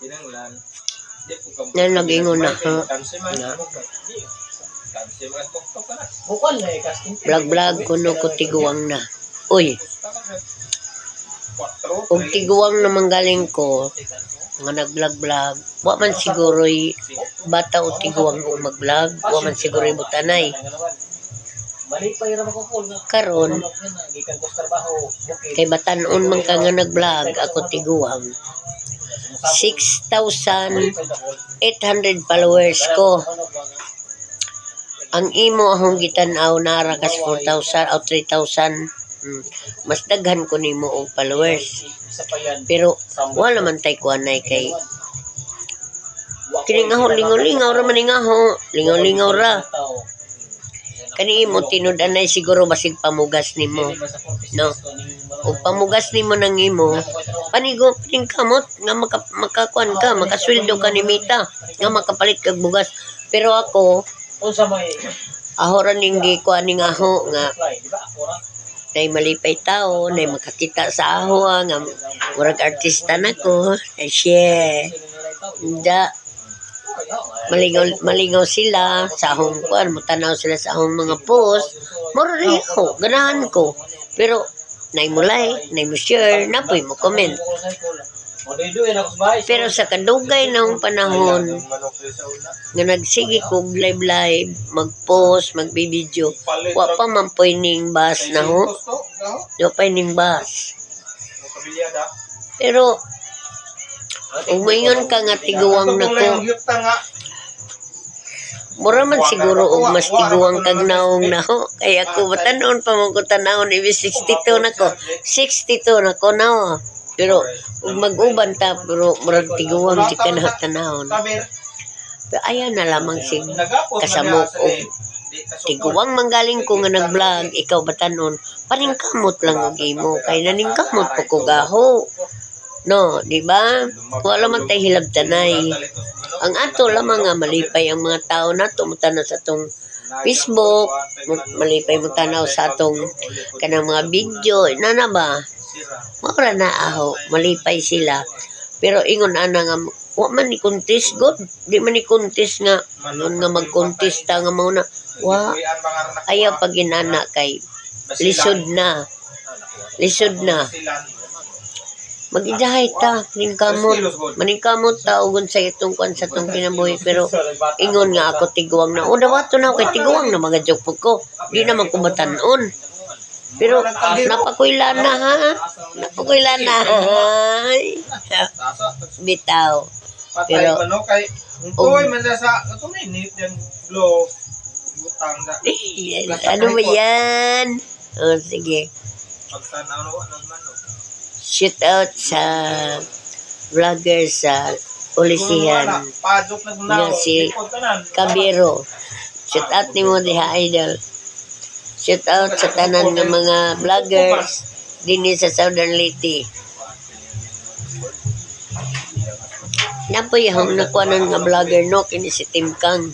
Na nag-ingon na ha. Vlog kuno ko tiguang na. Uy. Og tiguang na manggaling ko nga nag-vlog. Wa man siguro bata o tiguang og mag-vlog. Wa man siguro butanay. Karon kay batan-on man ka nga nag-vlog ako tiguang 6,800 followers ko. Ang imo akong gitanaw nara kas 4,000 o 3,000. Mas daghan ko nimo og followers. Pero wala man tay kuanay kay kining aho lingaw-lingaw ra man ning aho. Lingaw-lingaw ra. Kani imo tinud-anay siguro basig pamugas nimo. No. O pamugas nimo nang imo, panigo pining kamot nga makakuan ka, makasweldo ka ni Mita, nga makapalit kag bugas. Pero ako, aho ra ning gikuan ning aho nga nay malipay tao, nay makakita sa aho nga murag artista nako. Ay share. Malingaw sila sa akong kuan, mutanaw sila sa akong mga post. Mura rin ako, ganahan ko. Pero, nay mo like, nay mo share, napoy mo comment. Pero sa kadugay na akong panahon, nga nagsige ko live, mag-post, mag-video, wa pa man poy ning bus na ho. Wa pa ning bus. Pero, umayon ka nga tiguang na ko. Mura man siguro og mas tiguang kag naong na ho. Kaya ako batanon pa mo ko tanawon ibig 62 na ko. 62 na ko na ho. Pero ug mag-uban ta pero murag tiguang di ka na tanawon. Pero ayan na lamang sig kasamo ko. Tiguang manggaling ko nga nag-vlog, ikaw batanon, paningkamot lang og imo kay naningkamot po ko gaho. No, di ba? Wala man tay hilabtanay. Ang ato lamang nga malipay ang mga tao nato mutanaw sa atong Facebook, malipay mo tanaw sa atong kanang mga video, na ba? Mura na aho, malipay sila. Pero ingon ana nga wa man ni contest god, di man ni contest nga nga mag-contesta nga mao na. Wa ayaw pag inana kay lisod na. Lisod na. Mag-idahay ta, maningkamot ta ugon sa itong kuan sa itong kinabuhi. Pero ingon nga ako tiguang na. O dawato na kay tiguang na mga joke ko. Di naman kumatanon. Pero napakuyla na ha. Napakuyla na ha. Bitaw. Pero ano ba yan? O sige. Shoot out sa vlogger sa Ulisihan nga si Kabiro. Shoot out ni mo diha idol. Shoot out sa tanan ng mga vloggers dinhi sa Southern Leyte. Napoy hang nakuanan nga vlogger no kini si Tim Kang.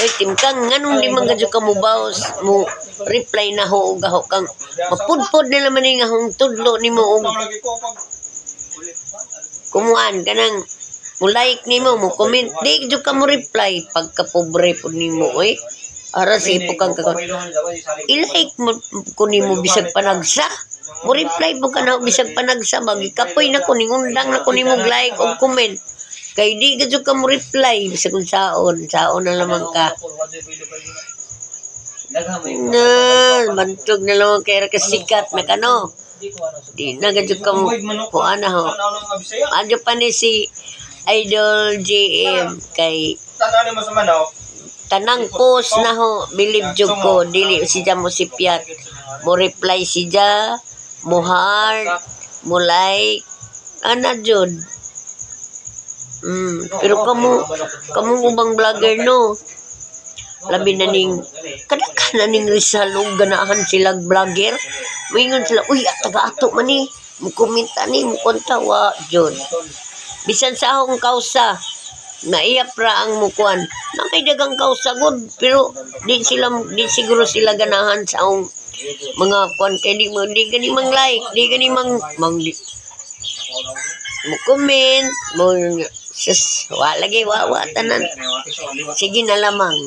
Oy Tim Kang, nganong di man gadyo ka mo baos mo reply na ho og gaho kang mapudpod nila man nga hong tudlo nimo og kumuan kanang mo like nimo mo comment di jud ka mo reply pagka pobre pud nimo oy ara si pukang ka i-like mo ko nimo bisag panagsa mo reply mo kana bisag panagsa magikapoy na ko ningundang na ko nimo like og comment kay di jud ka mo reply bisag unsaon na lamang ka. Bantog na lang kaya kasikat na kano. Di na gadyo ka mo kuha na ho. Adyo pa ni si Idol JM kay tanang post na ho. Believe jud ko. Dili siya mo sipiat. Mo reply siya. Mo heart. Mo like. Ana jud. Pero kamu ubang vlogger no. Labi na ning kadaghan na ning Rizal ug ganahan sila vlogger. Moingon sila, uy, taga-ato man ni. Mukomenta ni, mukonta wa jud. Bisan sa akong kausa, naiyap ra ang mukuan. Na may dagang kausa gud, pero di siguro sila ganahan sa akong mga kuan kay di gani mang like, di gani mang mo comment, mo sus, lagi wawa tanan. Sige na lamang.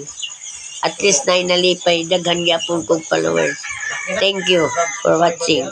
At least na inalipay daghan gyapon kog followers. Thank you for watching.